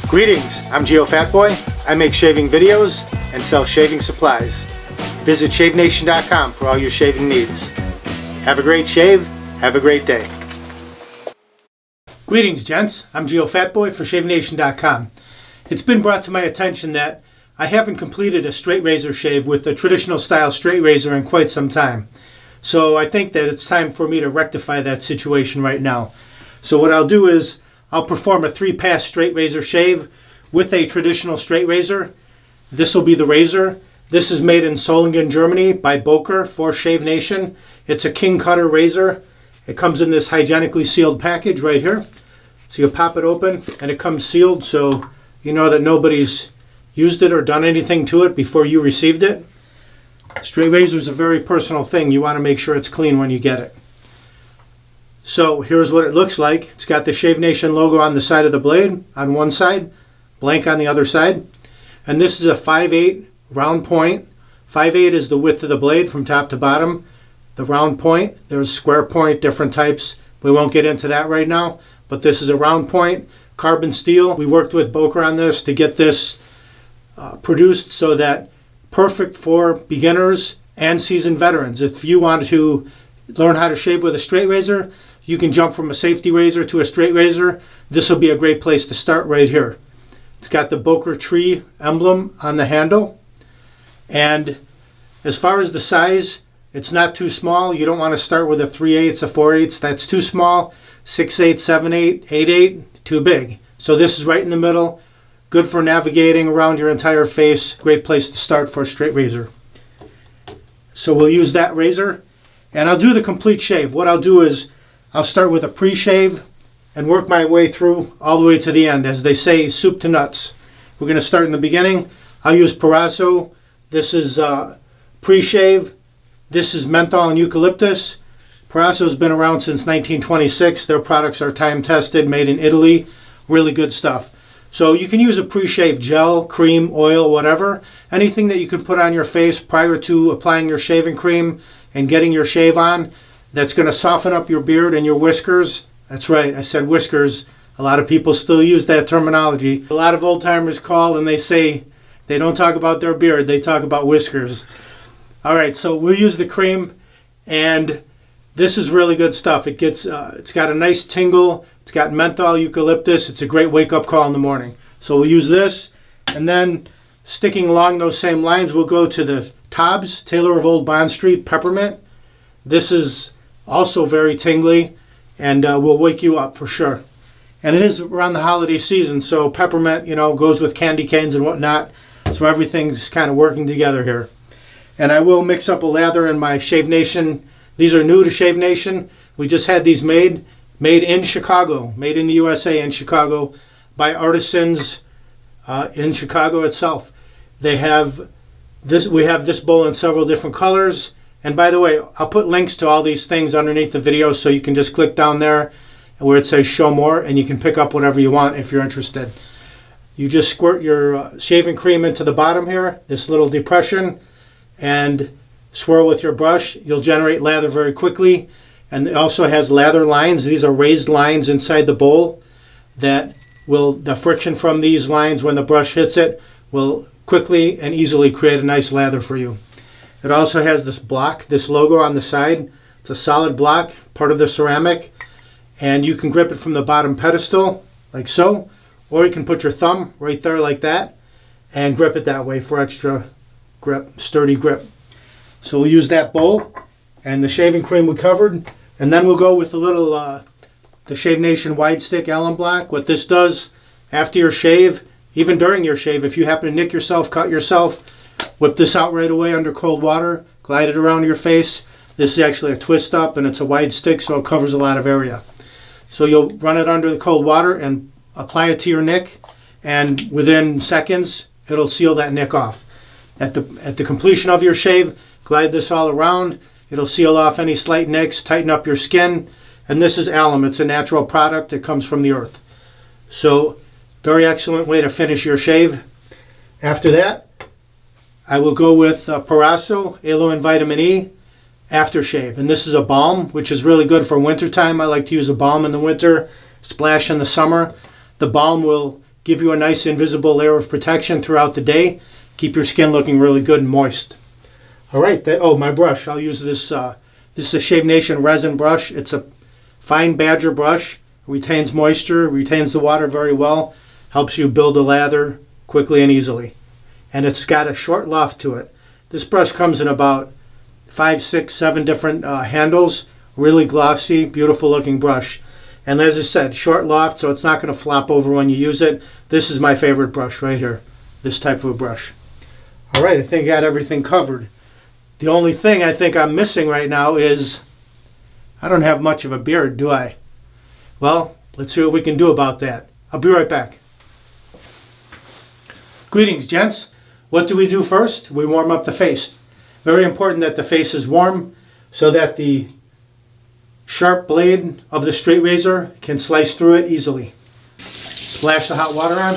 Greetings, I'm Geofatboy. I make shaving videos and sell shaving supplies. Visit shavenation.com for all your shaving needs. Have a great shave, have a great day. Greetings, gents. I'm Geofatboy for shavenation.com. It's been brought to my attention that I haven't completed a straight razor shave with a traditional style straight razor in quite some time. So I think that it's time for me to rectify that situation right now. So what I'll do is I'll perform a 3-pass straight razor shave with a traditional straight razor. This will be the razor. This is made in Solingen, Germany by Boker for Shave Nation. It's a king cutter razor. It comes in this hygienically sealed package right here. So you pop it open and it comes sealed so you know that nobody's used it or done anything to it before you received it. Straight razor is a very personal thing. You want to make sure it's clean when you get it. So here's what it looks like. It's got the Shave Nation logo on the side of the blade on one side, blank on the other side. And this is a 5/8 round point. 5/8 is the width of the blade from top to bottom. The round point, there's square point, different types. We won't get into that right now, but this is a round point, carbon steel. We worked with Boker on this to get this produced so that perfect for beginners and seasoned veterans. If you want to learn how to shave with a straight razor, you can jump from a safety razor to a straight razor. This will be a great place to start right here. It's got the Boker tree emblem on the handle. And as far as the size, it's not too small. You don't want to start with a 3/8, a 4/8. That's too small. 6/8, 7/8, 8/8, too big. So this is right in the middle. Good for navigating around your entire face. Great place to start for a straight razor. So we'll use that razor. And I'll do the complete shave. What I'll do is I'll start with a pre-shave and work my way through all the way to the end. As they say, soup to nuts. We're going to start in the beginning. I'll use Parasso. This is pre-shave. This is menthol and eucalyptus. Parasso's been around since 1926. Their products are time-tested, made in Italy. Really good stuff. So you can use a pre-shave gel, cream, oil, whatever. Anything that you can put on your face prior to applying your shaving cream and getting your shave on. That's going to soften up your beard and your whiskers. That's right, I said whiskers. A lot of people still use that terminology. A lot of old timers call and they say they don't talk about their beard, they talk about whiskers. All right, so we'll use the cream, and this is really good stuff. It's got a nice tingle. It's got menthol, eucalyptus. It's a great wake-up call in the morning. So we'll use this, and then sticking along those same lines, we'll go to the Tobbs, Taylor of Old Bond Street, Peppermint. This is also very tingly and will wake you up for sure. And it is around the holiday season, so peppermint, goes with candy canes and whatnot. So everything's kind of working together here. And I will mix up a lather in my Shave Nation. These are new to Shave Nation. We just had these made in Chicago, made in the USA in Chicago by artisans in Chicago itself. They have this. We have this bowl in several different colors. And by the way, I'll put links to all these things underneath the video so you can just click down there where it says show more and you can pick up whatever you want if you're interested. You just squirt your shaving cream into the bottom here, this little depression, and swirl with your brush. You'll generate lather very quickly. And it also has lather lines. These are raised lines inside the bowl that the friction from these lines when the brush hits it will quickly and easily create a nice lather for you. It also has this block, this logo on the side. It's a solid block, part of the ceramic, and you can grip it from the bottom pedestal, like so, or you can put your thumb right there like that and grip it that way for extra grip, sturdy grip. So we'll use that bowl and the shaving cream we covered, and then we'll go with a little, the Shave Nation Wide Stick Allen Block. What this does after your shave, even during your shave, if you happen to nick yourself, cut yourself, whip this out right away under cold water, glide it around your face. This is actually a twist up and it's a wide stick, so it covers a lot of area. So you'll run it under the cold water and apply it to your nick, and within seconds it'll seal that nick off. At the completion of your shave, glide this all around. It'll seal off any slight nicks, tighten up your skin, and this is alum. It's a natural product. It comes from the earth. So very excellent way to finish your shave. After that, I will go with Parasso Aloe and Vitamin E aftershave. And this is a balm, which is really good for winter time. I like to use a balm in the winter, splash in the summer. The balm will give you a nice invisible layer of protection throughout the day. Keep your skin looking really good and moist. All right, oh, my brush. I'll use this. This is a Shave Nation resin brush. It's a fine badger brush. Retains moisture, retains the water very well. Helps you build a lather quickly and easily. And it's got a short loft to it. This brush comes in about 5, 6, 7 different handles. Really glossy, beautiful looking brush. And as I said, short loft, so it's not going to flop over when you use it. This is my favorite brush right here. This type of a brush. All right, I think I got everything covered. The only thing I think I'm missing right now is I don't have much of a beard, do I? Well, let's see what we can do about that. I'll be right back. Greetings, gents. What do we do first? We warm up the face. Very important that the face is warm so that the sharp blade of the straight razor can slice through it easily. Splash the hot water on.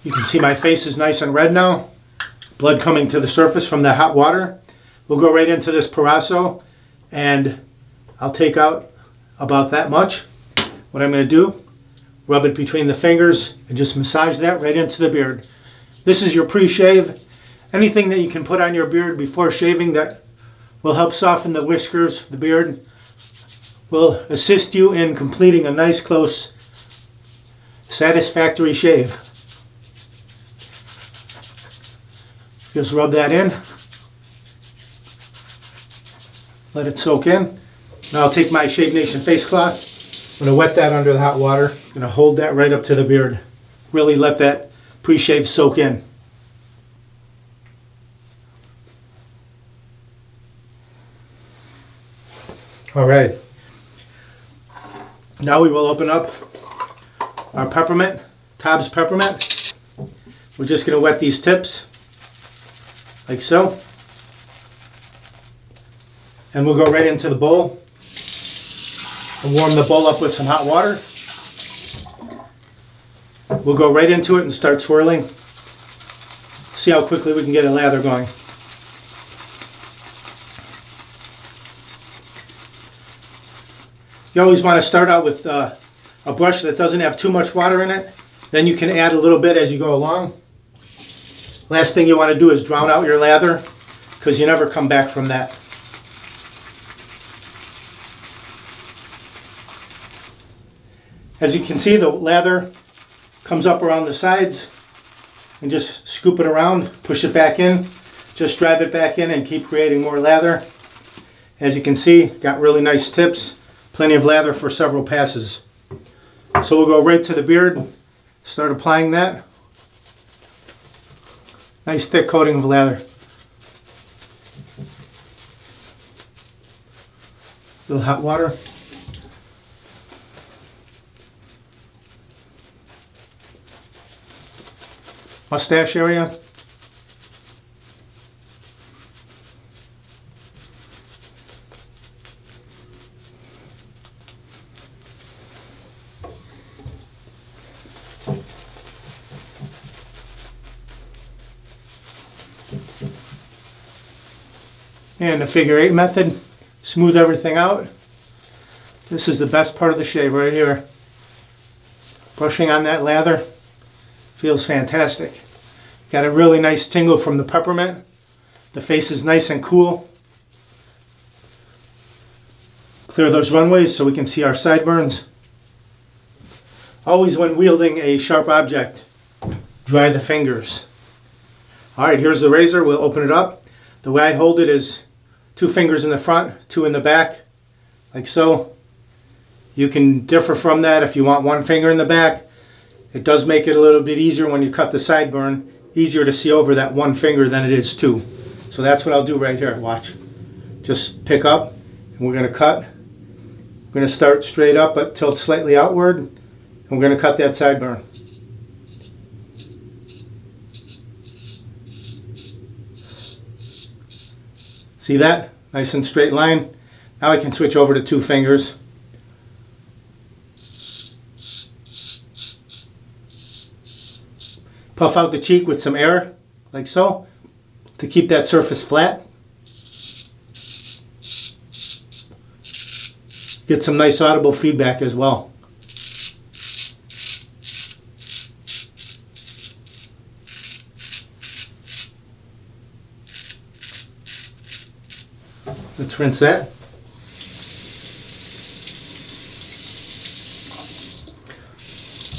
You can see my face is nice and red now. Blood coming to the surface from the hot water. We'll go right into this Parasso, and I'll take out about that much. What I'm going to do, rub it between the fingers and just massage that right into the beard. This is your pre-shave. Anything that you can put on your beard before shaving that will help soften the whiskers, the beard, will assist you in completing a nice, close, satisfactory shave. Just rub that in. Let it soak in. Now I'll take my Shave Nation face cloth. I'm going to wet that under the hot water. I'm going to hold that right up to the beard. Really let that pre-shave soak in. All right. Now we will open up our peppermint, Tobbs peppermint. We're just going to wet these tips like so. And we'll go right into the bowl and warm the bowl up with some hot water. We'll go right into it and start swirling. See how quickly we can get a lather going. You always want to start out with a brush that doesn't have too much water in it. Then you can add a little bit as you go along. Last thing you want to do is drown out your lather, because you never come back from that. As you can see, the lather comes up around the sides, and just scoop it around, push it back in, just drive it back in and keep creating more lather. As you can see, got really nice tips, plenty of lather for several passes. So we'll go right to the beard, start applying that. Nice thick coating of lather. Little hot water. Mustache area. And the figure 8 method, smooth everything out. This is the best part of the shave right here. Brushing on that lather feels fantastic. Got a really nice tingle from the peppermint. The face is nice and cool. Clear those runways so we can see our sideburns. Always when wielding a sharp object, dry the fingers. Alright, here's the razor. We'll open it up. The way I hold it is 2 fingers in the front, 2 in the back, like so. You can differ from that if you want 1 finger in the back. It does make it a little bit easier when you cut the sideburn, easier to see over that 1 finger than it is 2. So that's what I'll do right here, watch. Just pick up, and we're going to cut. We're going to start straight up but tilt slightly outward, and we're going to cut that sideburn. See that? Nice and straight line. Now I can switch over to 2 fingers. Puff out the cheek with some air, like so, to keep that surface flat. Get some nice audible feedback as well. Let's rinse that.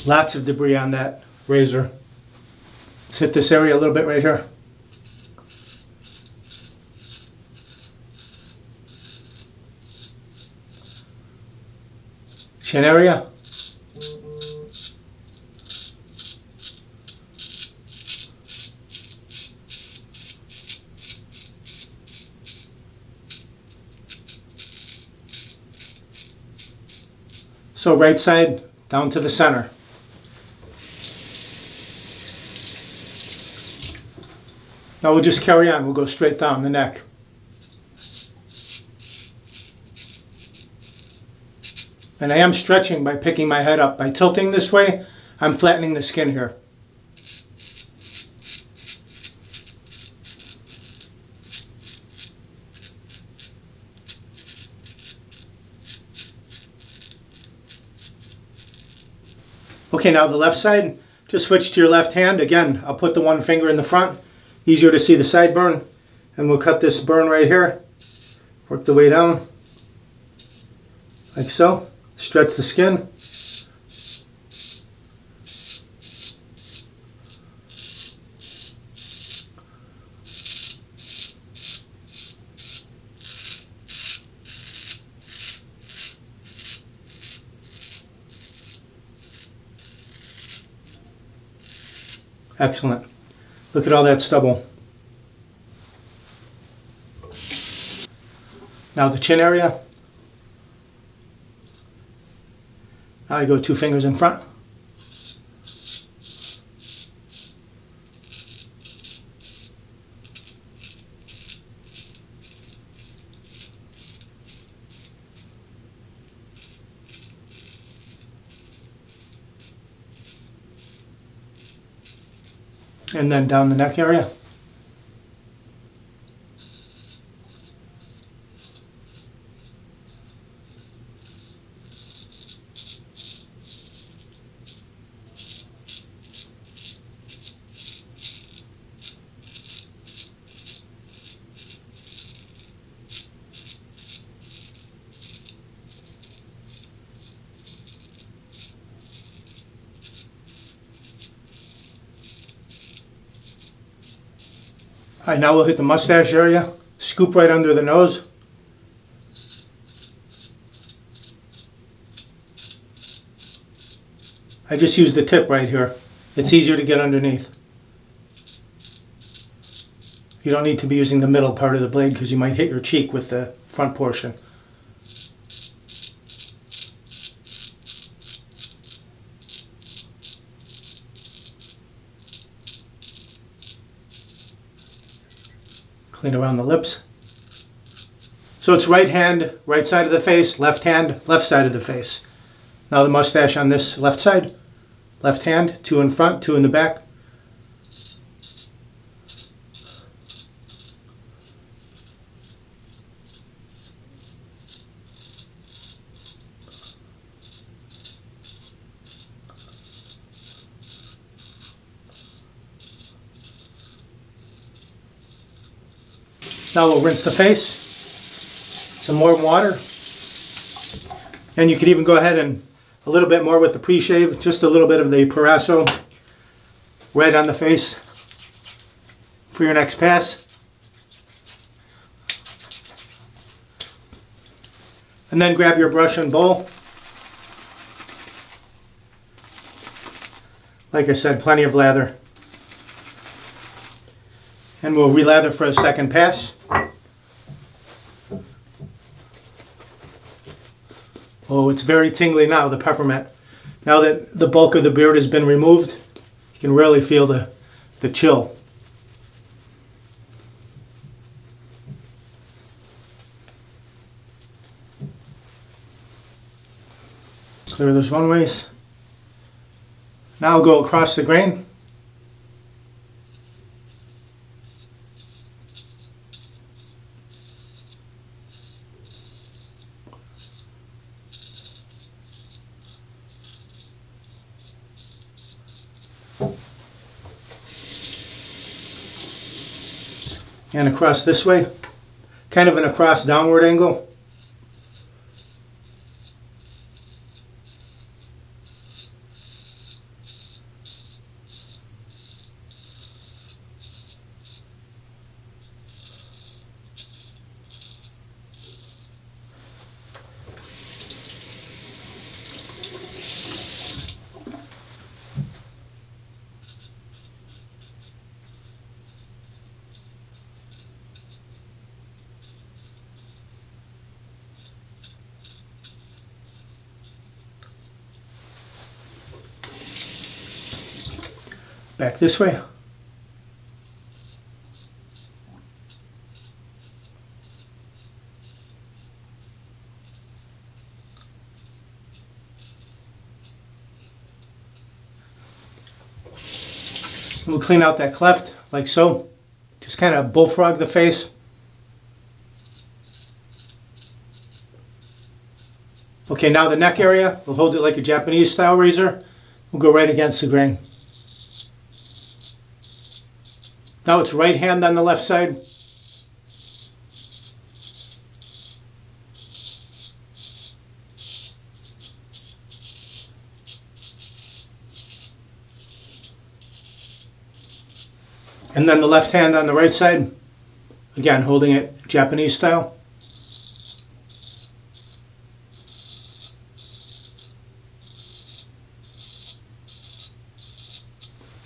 Lots of debris on that razor. Let's hit this area a little bit right here. Chin area. So right side down to the center. Now we'll just carry on. We'll go straight down the neck. And I am stretching by picking my head up. By tilting this way, I'm flattening the skin here. Okay, now the left side, just switch to your left hand. Again, I'll put the one finger in the front. Easier to see the sideburn. And we'll cut this burn right here. Work the way down. Like so. Stretch the skin. Excellent. Look at all that stubble. Now the chin area. Now I go 2 fingers in front. And then down the neck area. All right, now we'll hit the mustache area. Scoop right under the nose. I just use the tip right here. It's easier to get underneath. You don't need to be using the middle part of the blade because you might hit your cheek with the front portion. Clean around the lips. So it's right hand, right side of the face, left hand, left side of the face. Now the mustache on this left side. Left hand, 2 in front, 2 in the back. Now we'll rinse the face, some warm water, and you could even go ahead and a little bit more with the pre-shave, just a little bit of the Parasso right on the face for your next pass. And then grab your brush and bowl. Like I said, plenty of lather. And we'll relather for a second pass. Oh, it's very tingly now, the peppermint. Now that the bulk of the beard has been removed, you can really feel the chill. Clear those one-ways. Now I'll go across the grain. And across this way. kind of an across downward angle. Back this way. We'll clean out that cleft like so. Just kind of bullfrog the face. Okay, now the neck area, we'll hold it like a Japanese style razor. We'll go right against the grain. Now it's right hand on the left side. And then the left hand on the right side. Again, holding it Japanese style.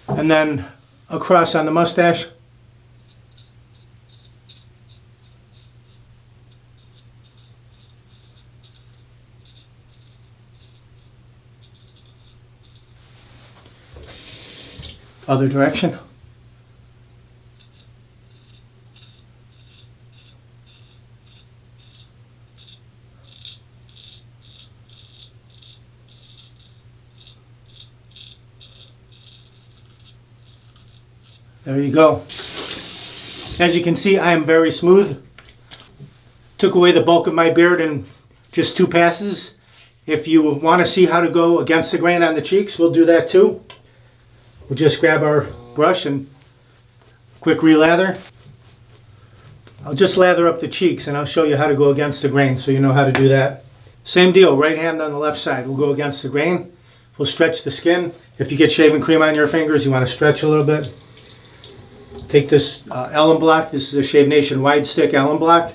And then across on the mustache. Other direction. There you go. As you can see, I am very smooth. Took away the bulk of my beard in just 2 passes. If you want to see how to go against the grain on the cheeks, we'll do that too. We'll just grab our brush and quick relather. I'll just lather up the cheeks and I'll show you how to go against the grain so you know how to do that. Same deal, right hand on the left side. We'll go against the grain. We'll stretch the skin. If you get shaving cream on your fingers, you want to stretch a little bit. Take this alum block. This is a Shave Nation wide stick alum block.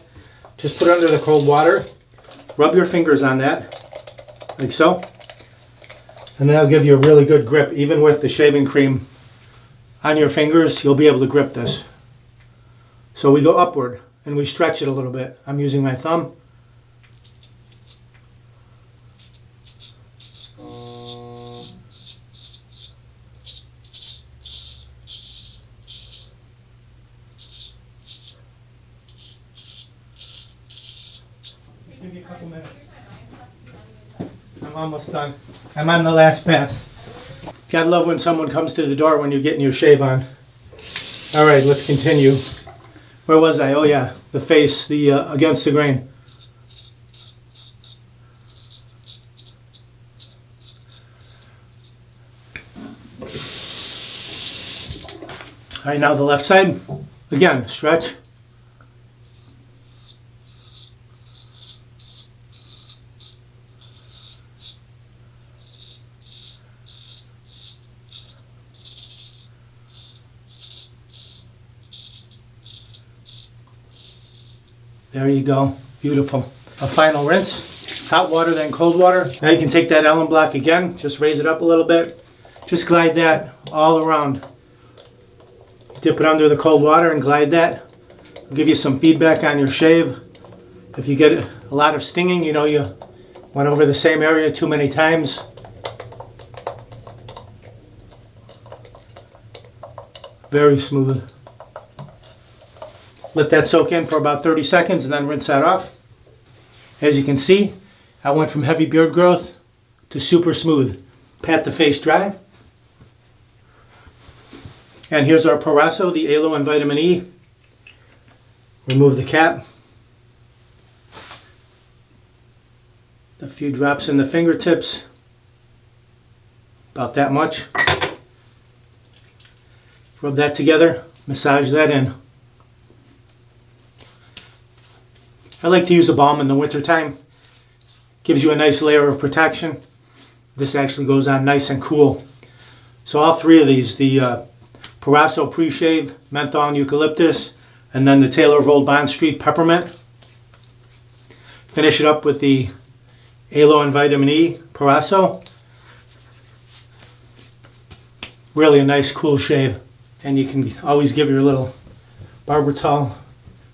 Just put it under the cold water. Rub your fingers on that, like so. And that'll give you a really good grip. Even with the shaving cream on your fingers, you'll be able to grip this. So we go upward and we stretch it a little bit. I'm using my thumb. Give me a couple minutes. I'm almost done. I'm on the last pass. Gotta love when someone comes to the door when you're getting your shave on. Alright, let's continue. Where was I? Oh yeah, the face, the against the grain. Alright, now the left side. Again, stretch. There you go. Beautiful. A final rinse. Hot water, then cold water. Now you can take that alum block again. Just raise it up a little bit. Just glide that all around. Dip it under the cold water and glide that. It'll give you some feedback on your shave. If you get a lot of stinging, you know you went over the same area too many times. Very smooth. Let that soak in for about 30 seconds and then rinse that off. As you can see, I went from heavy beard growth to super smooth. Pat the face dry. And here's our Proraso, the Aloe and Vitamin E. Remove the cap. A few drops in the fingertips. About that much. Rub that together. Massage that in. I like to use a balm in the wintertime. Gives you a nice layer of protection. This actually goes on nice and cool. So all three of these, the Proraso Pre-Shave, Menthol and Eucalyptus, and then the Taylor of Old Bond Street Peppermint. Finish it up with the Aloe and Vitamin E Proraso. Really a nice cool shave. And you can always give your little barber towel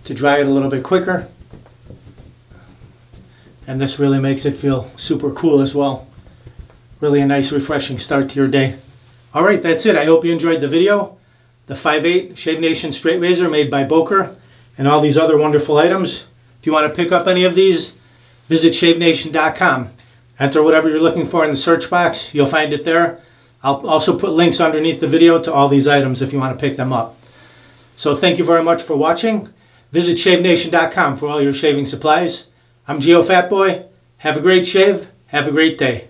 to dry it a little bit quicker. And this really makes it feel super cool as well. Really a nice refreshing start to your day. Alright, that's it. I hope you enjoyed the video. The 5/8 Shave Nation straight razor made by Boker and all these other wonderful items. If you want to pick up any of these, visit shavenation.com. Enter whatever you're looking for in the search box. You'll find it there. I'll also put links underneath the video to all these items if you want to pick them up. So thank you very much for watching. Visit shavenation.com for all your shaving supplies. I'm Geofatboy. Have a great shave. Have a great day.